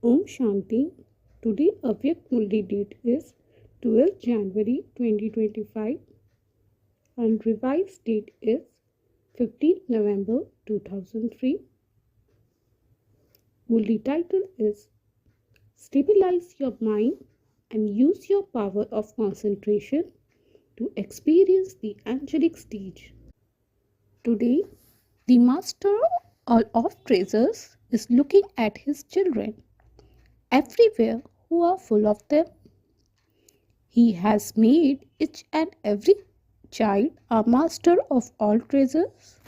Om Shanti. Today Avyak Murli date is 12th January 2025 and revised date is 15th November 2003. Murli title is Stabilize your mind and use your power of concentration to experience the angelic stage. Today, the master of treasures is looking at his children everywhere who are full of them. He has made each and every child a master of all treasures.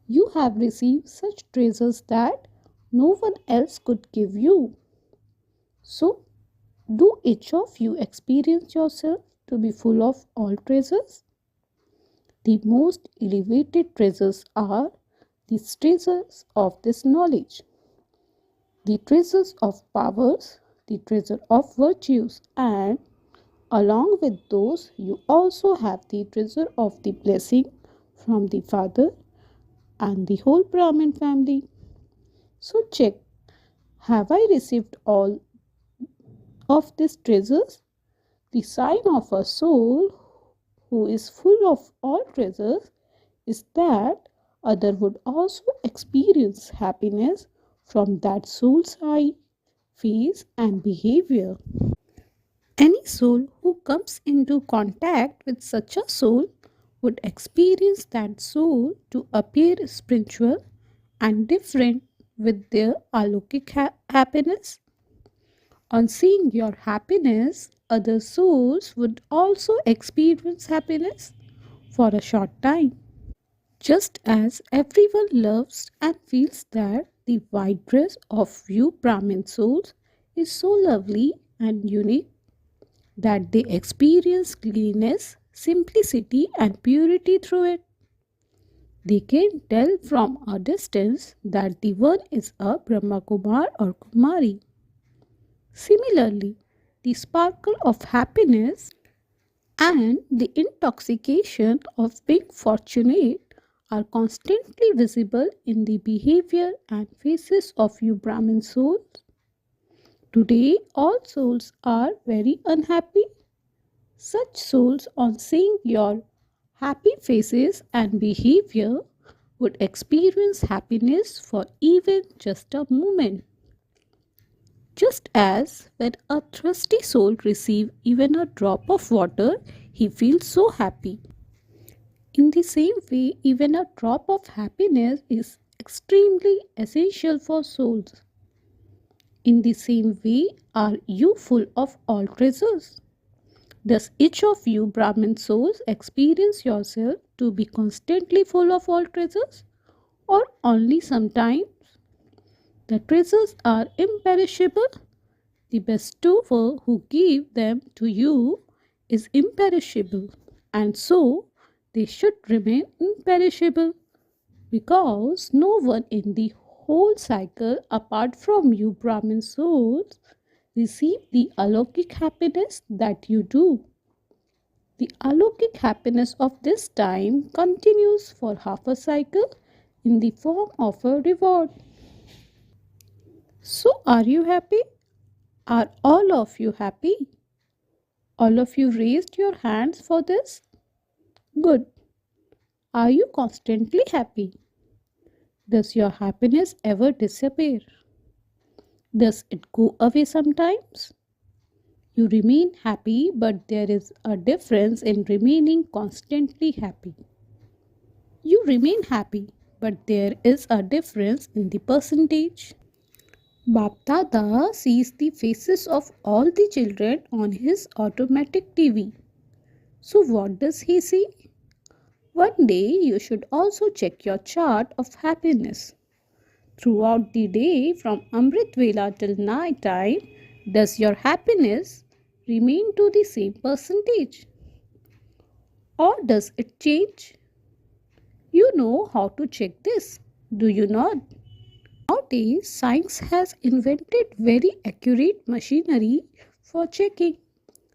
You have received such treasures that no one else could give you. So, do each of you experience yourself to be full of all treasures? The most elevated treasures are the treasures of this knowledge, the treasures of powers, the treasure of virtues, and along with those, you also have the treasure of the blessing from the Father and the whole Brahmin family. So check, have I received all of these treasures? The sign of a soul who is full of all treasures is that other would also experience happiness from that soul's eye, face and behavior. Any soul who comes into contact with such a soul would experience that soul to appear spiritual and different with their alokik happiness. On seeing your happiness, other souls would also experience happiness for a short time. Just as everyone loves and feels that the white dress of you Brahmin souls is so lovely and unique that they experience cleanness, simplicity, and purity through it. They can tell from a distance that the one is a Brahma Kumar or Kumari. Similarly, the sparkle of happiness and the intoxication of being fortunate are constantly visible in the behavior and faces of you Brahmin souls. Today, all souls are very unhappy. Such souls, on seeing your happy faces and behavior, would experience happiness for even just a moment. Just as when a thirsty soul receives even a drop of water, he feels so happy. In the same way, even a drop of happiness is extremely essential for souls. In the same way, are you full of all treasures? Does each of you Brahmin souls experience yourself to be constantly full of all treasures or only sometimes? The treasures are imperishable. The bestower who gave them to you is imperishable and so they should remain imperishable because no one in the whole cycle apart from you Brahmin souls receive the alokik happiness that you do. The alokik happiness of this time continues for half a cycle in the form of a reward. So, are you happy? Are all of you happy? All of you raised your hands for this? Good. Are you constantly happy? Does your happiness ever disappear? Does it go away sometimes? You remain happy, but there is a difference in remaining constantly happy. You remain happy, but there is a difference in the percentage. Bap Dada sees the faces of all the children on his automatic TV. So, what does he see? One day, you should also check your chart of happiness. Throughout the day, from Amrit Vela till night time, does your happiness remain to the same percentage? Or does it change? You know how to check this, do you not? Nowadays, science has invented very accurate machinery for checking.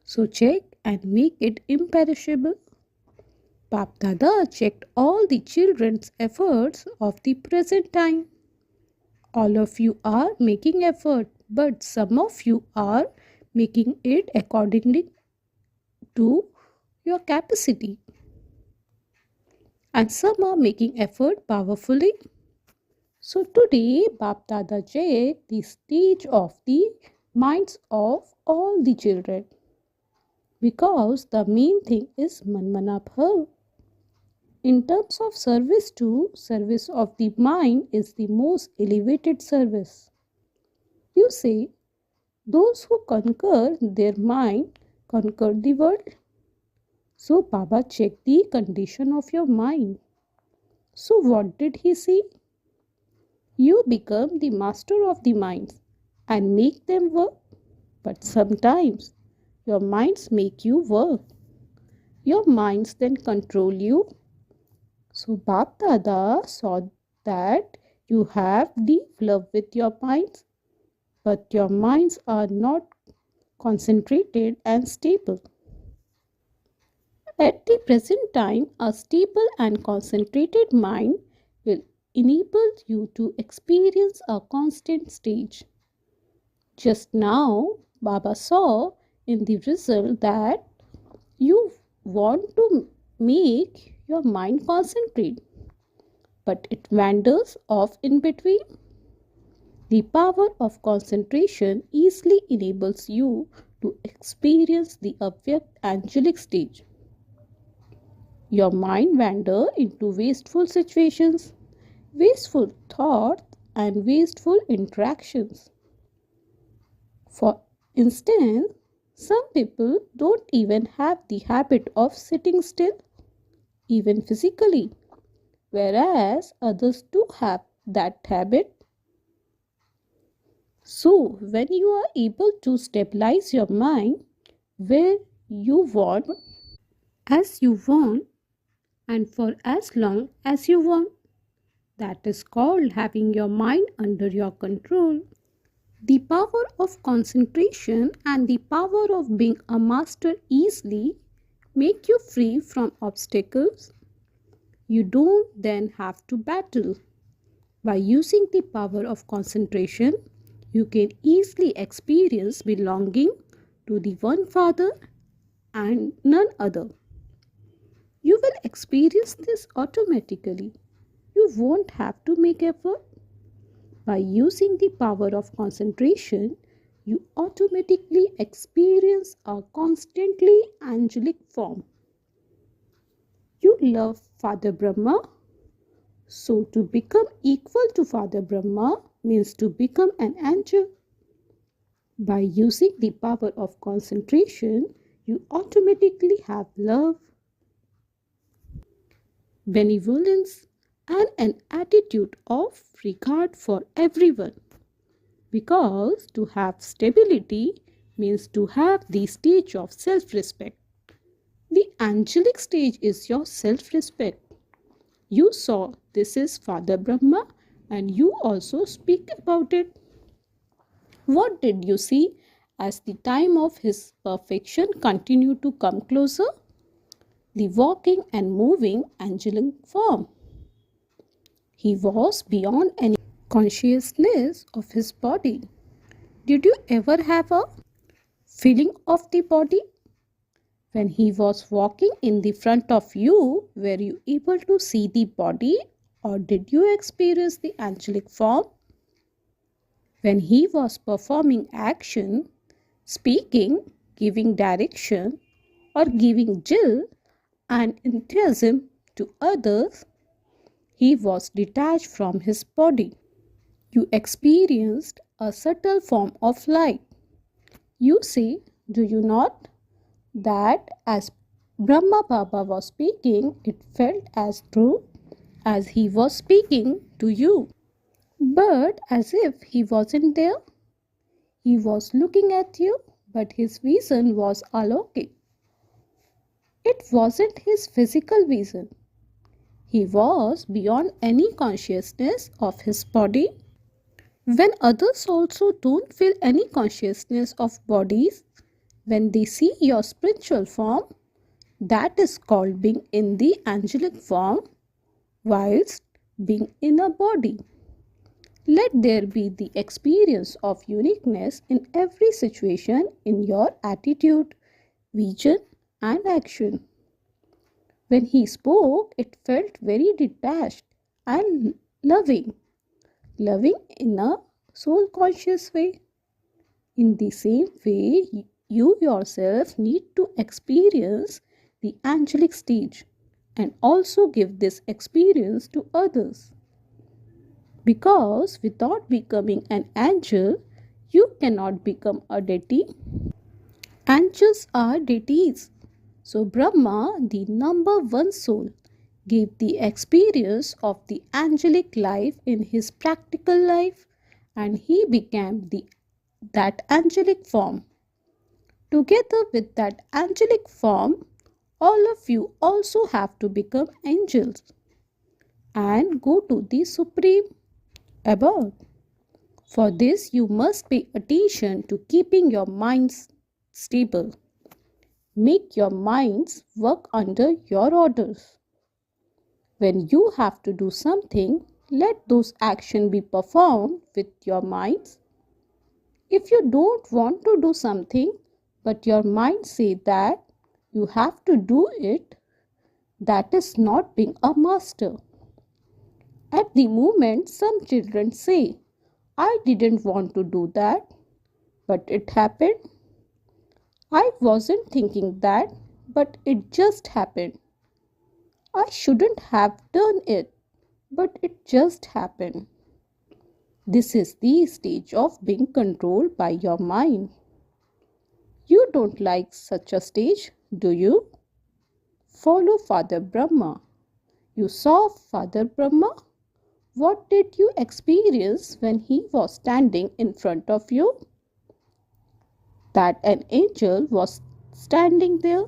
So check and make it imperishable. Bap Dada checked all the children's efforts of the present time. All of you are making effort, but some of you are making it accordingly to your capacity, and some are making effort powerfully. So today, Bap Dada checked the stage of the minds of all the children, because the main thing is Manmana Bhav. In terms of service too, service of the mind is the most elevated service. You say, those who conquer their mind conquer the world. So Baba checked the condition of your mind. So what did he see? You become the master of the minds and make them work. But sometimes your minds make you work. Your minds then control you. So Bap Dada saw that you have deep love with your minds, but your minds are not concentrated and stable. At the present time, a stable and concentrated mind will enable you to experience a constant stage. Just now, Baba saw in the result that you want to make your mind concentrate, but it wanders off in between. The power of concentration easily enables you to experience the Avyakt angelic stage. Your mind wanders into wasteful situations, wasteful thoughts, and wasteful interactions. For instance, some people don't even have the habit of sitting still, even physically, whereas others do have that habit. So, when you are able to stabilize your mind where you want, as you want, and for as long as you want, that is called having your mind under your control. The power of concentration and the power of being a master easily make you free from obstacles. You don't then have to battle. By using the power of concentration, you can easily experience belonging to the one Father and none other. You will experience this automatically. You won't have to make effort. By using the power of concentration, you automatically experience a constantly angelic form. You love Father Brahma. So to become equal to Father Brahma means to become an angel. By using the power of concentration, you automatically have love, benevolence, and an attitude of regard for everyone. Because to have stability means to have the stage of self-respect. The angelic stage is your self-respect. You saw this is Father Brahma and you also speak about it. What did you see as the time of his perfection continued to come closer? The walking and moving angelic form. He was beyond any consciousness of his body. Did you ever have a feeling of the body? When he was walking in the front of you, were you able to see the body or did you experience the angelic form? When he was performing action, speaking, giving direction, or giving zeal and enthusiasm to others, he was detached from his body. You experienced a subtle form of light. You say, do you not? That as Brahma Baba was speaking, it felt as true as he was speaking to you. But as if he wasn't there, he was looking at you, but his vision was alokik. It wasn't his physical vision. He was beyond any consciousness of his body. When others also don't feel any consciousness of bodies, when they see your spiritual form, that is called being in the angelic form whilst being in a body. Let there be the experience of uniqueness in every situation in your attitude, vision, and action. When he spoke, it felt very detached and loving, loving in a soul conscious way. In the same way, you yourself need to experience the angelic stage and also give this experience to others. Because without becoming an angel, you cannot become a deity. Angels are deities. So Brahma, the number one soul, gave the experience of the angelic life in his practical life, and he became that angelic form. Together with that angelic form, all of you also have to become angels and go to the supreme above. For this, you must pay attention to keeping your minds stable. Make your minds work under your orders. When you have to do something, let those actions be performed with your minds. If you don't want to do something, but your mind says that you have to do it, that is not being a master. At the moment, some children say, I didn't want to do that, but it happened. I wasn't thinking that, but it just happened. I shouldn't have done it, but it just happened. This is the stage of being controlled by your mind. You don't like such a stage, do you? Follow Father Brahma. You saw Father Brahma? What did you experience when he was standing in front of you? That an angel was standing there.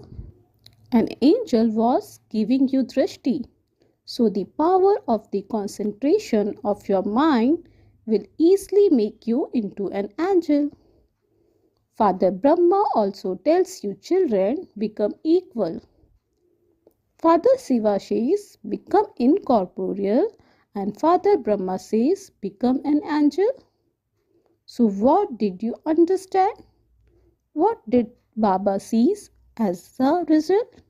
An angel was giving you drishti. So the power of the concentration of your mind will easily make you into an angel. Father Brahma also tells you children become equal. Father Shiva says become incorporeal and Father Brahma says become an angel. So what did you understand? What did Baba sees as the result?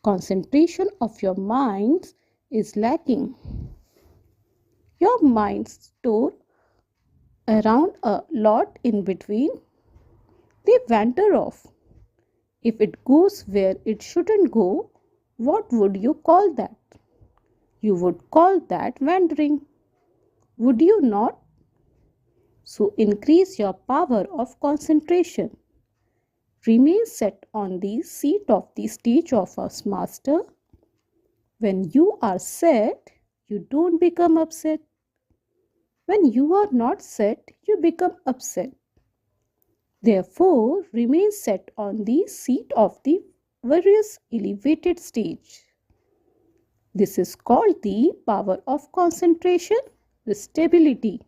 Concentration of your minds is lacking. Your minds store around a lot in between. They wander off. If it goes where it shouldn't go, what would you call that? You would call that wandering. Would you not? So increase your power of concentration. Remain set on the seat of the stage of a master. When you are set, you don't become upset. When you are not set, you become upset. Therefore, remain set on the seat of the various elevated stage. This is called the power of concentration, the stability.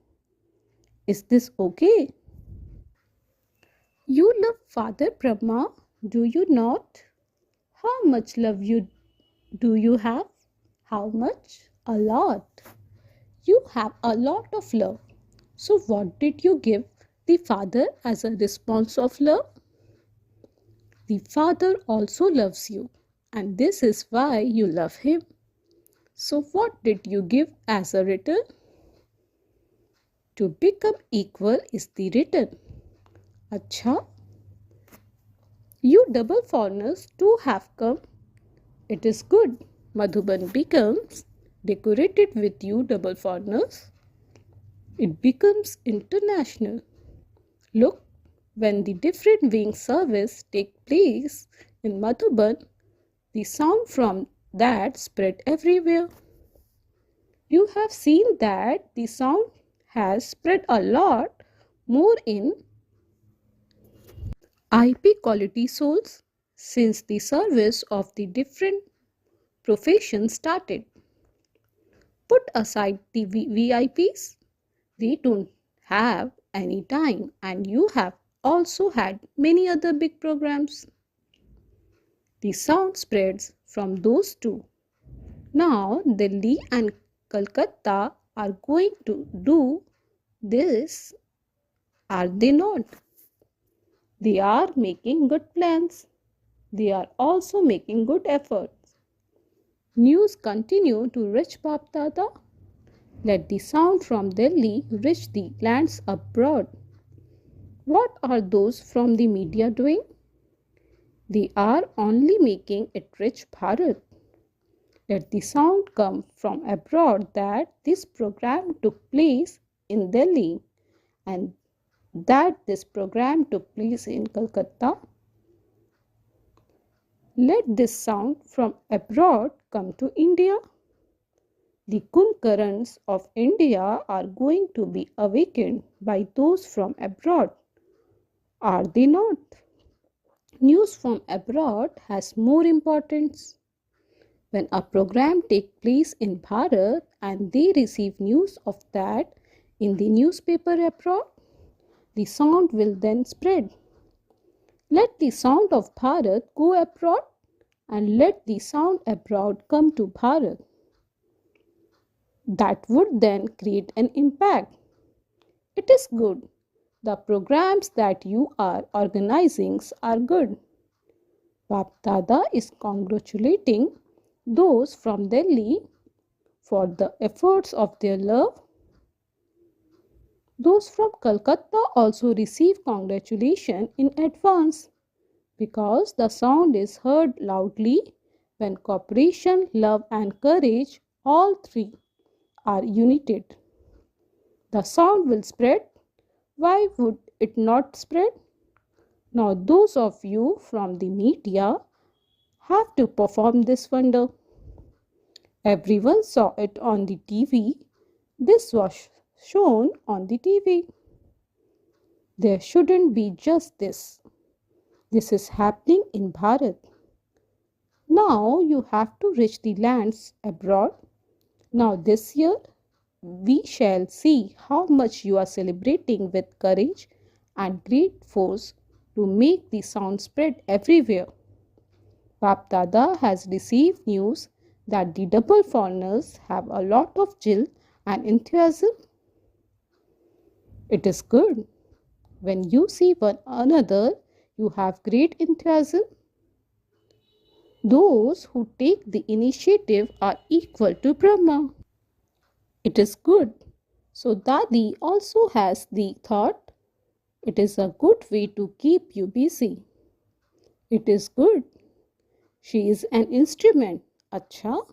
Is this okay? You love Father Brahma, do you not? How much love do you have? How much? A lot. You have a lot of love. So what did you give the Father as a response of love? The Father also loves you, and this is why you love him. So what did you give as a return? To become equal is the return. Acha, you double foreigners too have come. It is good. Madhuban becomes decorated with you double foreigners. It becomes international. Look, when the different wing service take place in Madhuban, the sound from that spread everywhere. You have seen that the sound has spread a lot more in IP quality souls since the service of the different professions started. Put aside the VIPs, they don't have any time, and you have also had many other big programs. The sound spreads from those two. Now Delhi and Calcutta are going to do this, are they not? They are making good plans. They are also making good efforts. News continue to reach Bap Dada. Let the sound from Delhi reach the lands abroad. What are those from the media doing? They are only making it reach Bharat. Let the sound come from abroad that this program took place in Delhi and that this program took place in Calcutta. Let this sound from abroad come to India. The Kumkarans of India are going to be awakened by those from abroad. Are they not? News from abroad has more importance. When a program takes place in Bharat and they receive news of that in the newspaper abroad, the sound will then spread. Let the sound of Bharat go abroad and let the sound abroad come to Bharat. That would then create an impact. It is good. The programs that you are organizing are good. Bap Dada is congratulating those from Delhi for the efforts of their love. Those from Calcutta also receive congratulation in advance because the sound is heard loudly when cooperation, love and courage, all three, are united. The sound will spread. Why would it not spread? Now those of you from the media have to perform this wonder. Everyone saw it on the TV. This was shown on the TV. There shouldn't be just this. This is happening in Bharat. Now you have to reach the lands abroad. Now this year we shall see how much you are celebrating with courage and great force to make the sound spread everywhere. Bap Dada has received news that the double foreigners have a lot of zeal and enthusiasm. It is good. When you see one another, you have great enthusiasm. Those who take the initiative are equal to Brahma. It is good. So Dadi also has the thought, it is a good way to keep you busy. It is good. She is an instrument. Acha.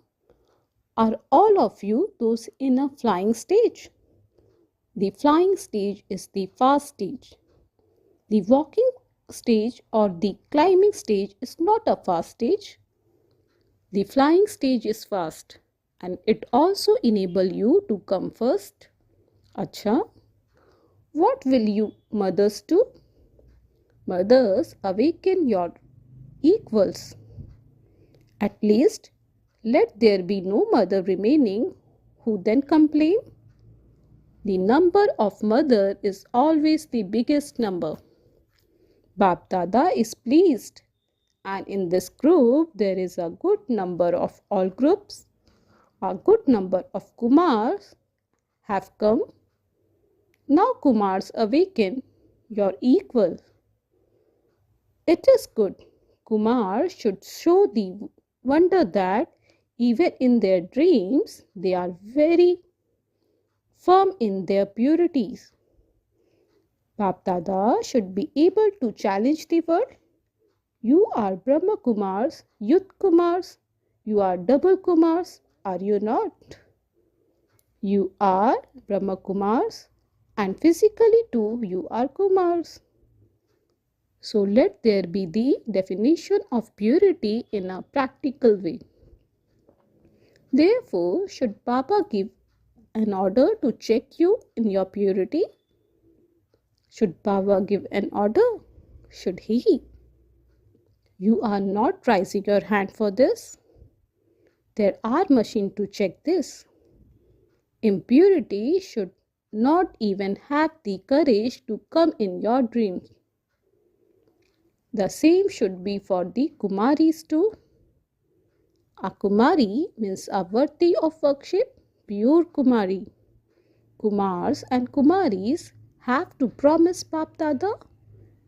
Are all of you those in a flying stage? The flying stage is the fast stage. The walking stage or the climbing stage is not a fast stage. The flying stage is fast and it also enables you to come first. Acha. What will you mothers do? Mothers awaken your equals. At least let there be no mother remaining who then complain. The number of mother is always the biggest number. Bap Dada is pleased and in this group there is a good number of all groups. A good number of Kumars have come. Now Kumars awaken your equal. It is good. Kumar should show the wonder that even in their dreams they are very firm in their purities. Bap Dada should be able to challenge the world. You are Brahma Kumars, Yud Kumars. You are double Kumars, are you not? You are Brahma Kumars and physically too you are Kumars. So let there be the definition of purity in a practical way. Therefore, should Baba give an order to check you in your purity? Should Baba give an order? Should he? You are not raising your hand for this. There are machines to check this. Impurity should not even have the courage to come in your dreams. The same should be for the Kumaris too. A Kumari means a worthy of worship, pure Kumari. Kumars and Kumaris have to promise Bap Dada?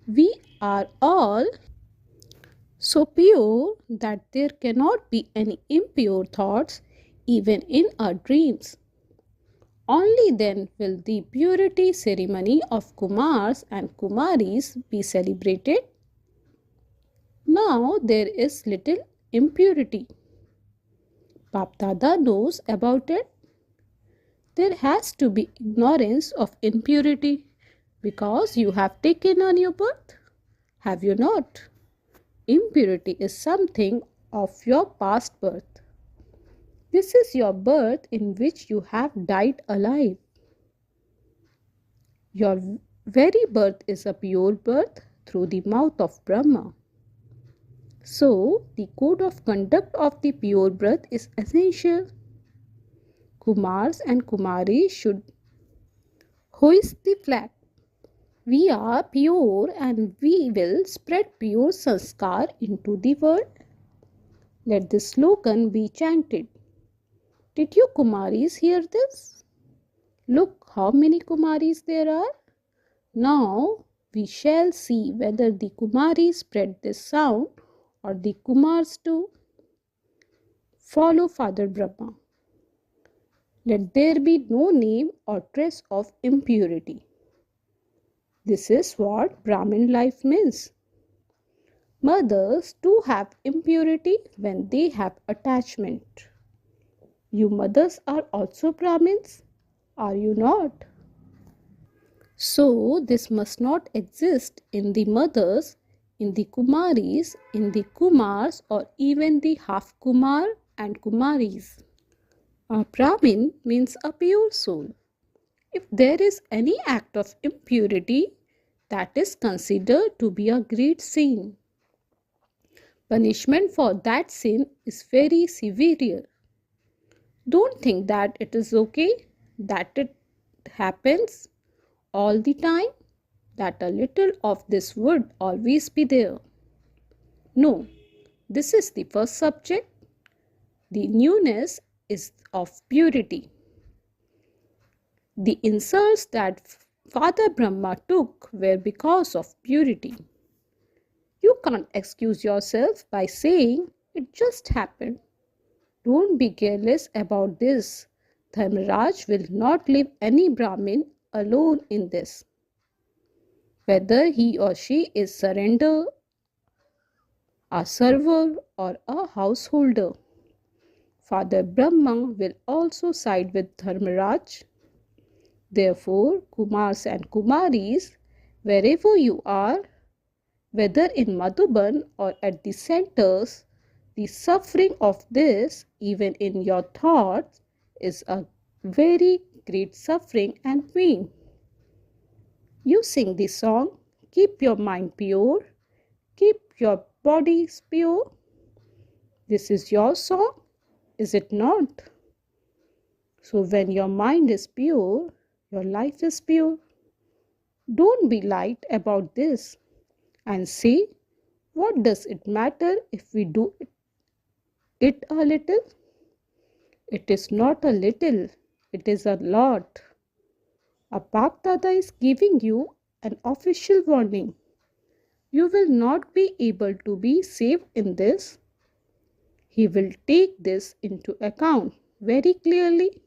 We are all so pure that there cannot be any impure thoughts even in our dreams. Only then will the purity ceremony of Kumars and Kumaris be celebrated. Now there is little impurity. Bap Dada knows about it. There has to be ignorance of impurity because you have taken on your birth. Have you not? Impurity is something of your past birth. This is your birth in which you have died alive. Your very birth is a pure birth through the mouth of Brahma. So, the code of conduct of the pure birth is essential. Kumars and Kumaris should hoist the flag. We are pure and we will spread pure sanskar into the world. Let this slogan be chanted. Did you Kumaris hear this? Look how many Kumaris there are. Now we shall see whether the Kumaris spread this sound or the Kumars do. Follow Father Brahma. Let there be no name or trace of impurity. This is what Brahmin life means. Mothers do have impurity when they have attachment. You mothers are also Brahmins, are you not? So this must not exist in the mothers, in the Kumaris, in the Kumars, or even the half Kumar and Kumaris. A Brahmin means a pure soul. If there is any act of impurity, that is considered to be a great sin. Punishment for that sin is very severe. Don't think that it is okay, that it happens all the time, that a little of this would always be there. No, this is the first subject. The newness is of purity. The insults that Father Brahma took were because of purity. You can't excuse yourself by saying it just happened. Don't be careless about this. Dharmaraj will not leave any Brahmin alone in this. Whether he or she is surrender, a server, or a householder, Father Brahma will also side with Dharmaraj. Therefore, Kumars and Kumaris, wherever you are, whether in Madhuban or at the centers, the suffering of this, even in your thoughts, is a very great suffering and pain. You sing the song, keep your mind pure, keep your bodies pure. This is your song, is it not? So when your mind is pure, your life is pure. Don't be light about this and say, what does it matter if we do it a little? It is not a little, it is a lot. A Bap Dada is giving you an official warning. You will not be able to be saved in this. He will take this into account very clearly,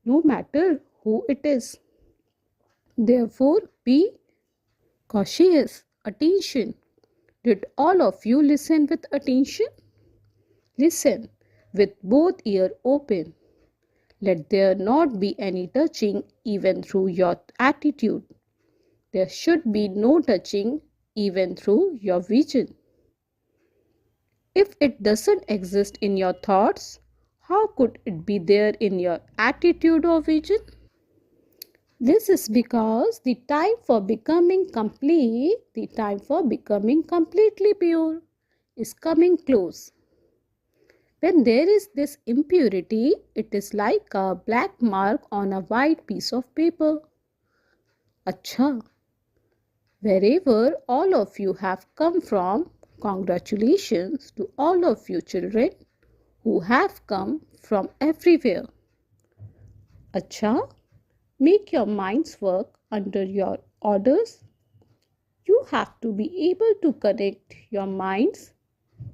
no matter who it is. Therefore, be cautious. Attention. Did all of you listen with attention? Listen with both ears open. Let there not be any touching even through your attitude. There should be no touching even through your vision. If it doesn't exist in your thoughts, how could it be there in your attitude or vision? This is because the time for becoming complete, the time for becoming completely pure is coming close. When there is this impurity, it is like a black mark on a white piece of paper. Acha, wherever all of you have come from, congratulations to all of you children who have come from everywhere. Acha, Make your minds work under your orders. You have to be able to connect your minds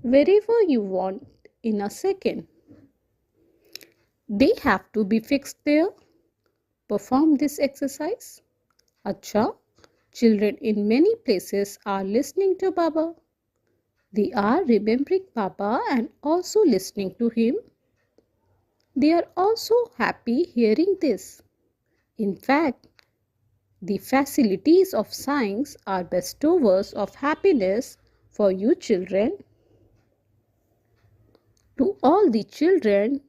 wherever you want in a second. They have to be fixed there. Perform this exercise. Acha, children in many places are listening to Baba. They are remembering Baba and also listening to him. They are also happy hearing this. In fact, the facilities of science are bestowers of happiness for you children. To all the children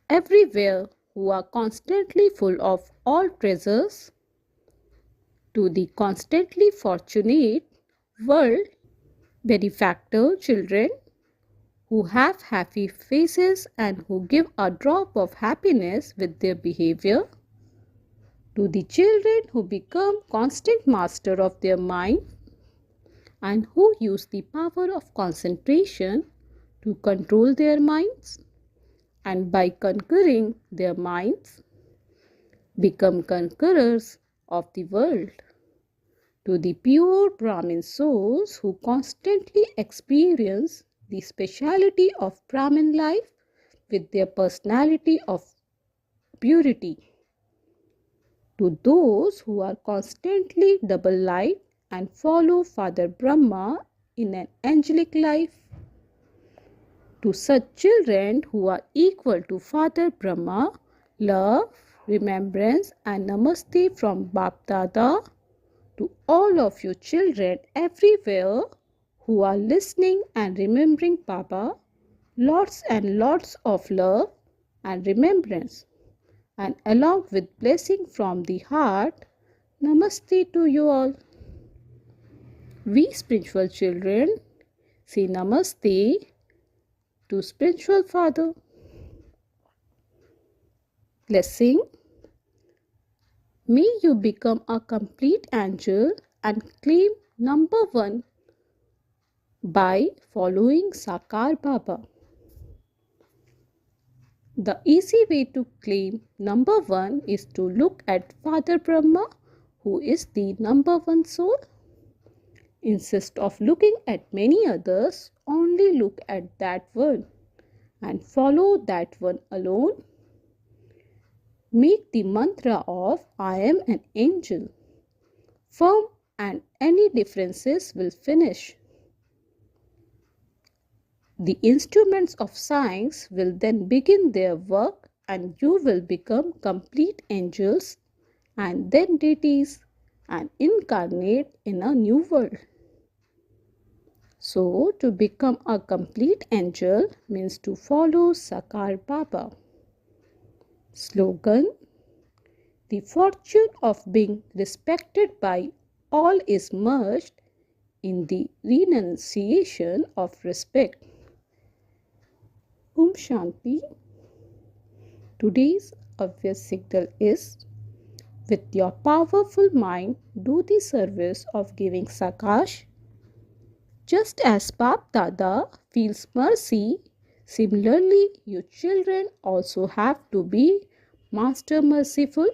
everywhere who are constantly full of all treasures, to the constantly fortunate world, benefactor children who have happy faces and who give a drop of happiness with their behavior, to the children who become constant master of their mind and who use the power of concentration to control their minds, and by conquering their minds become conquerors of the world. To the pure Brahmin souls who constantly experience the speciality of Brahmin life with their personality of purity. To those who are constantly double light and follow Father Brahma in an angelic life. To such children who are equal to Father Brahma, love, remembrance and namaste from Bap Dada. To all of you children everywhere who are listening and remembering Baba, lots and lots of love and remembrance. And along with blessing from the heart, namaste to you all. We spiritual children say namaste to spiritual father. Blessing. May you become a complete angel and claim number one by following Sakar Baba. The easy way to claim number one is to look at Father Brahma, who is the number one soul. Instead of looking at many others, only look at that one and follow that one alone. Make the mantra of I am an angel firm and any differences will finish. The instruments of science will then begin their work and you will become complete angels and then deities and incarnate in a new world. So, to become a complete angel means to follow Sakar Baba. Slogan: the fortune of being respected by all is merged in the renunciation of respect. Shanti. Today's obvious signal is, with your powerful mind, do the service of giving Sakash. Just as Bap Dada feels mercy, similarly, you children also have to be master merciful.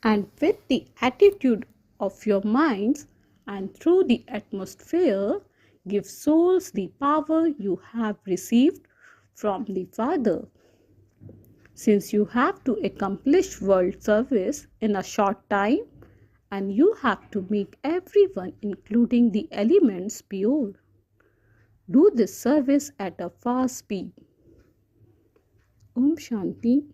And with the attitude of your minds and through the atmosphere, give souls the power you have received from the Father. Since you have to accomplish world service in a short time and you have to make everyone, including the elements, pure, do this service at a fast speed. Shanti.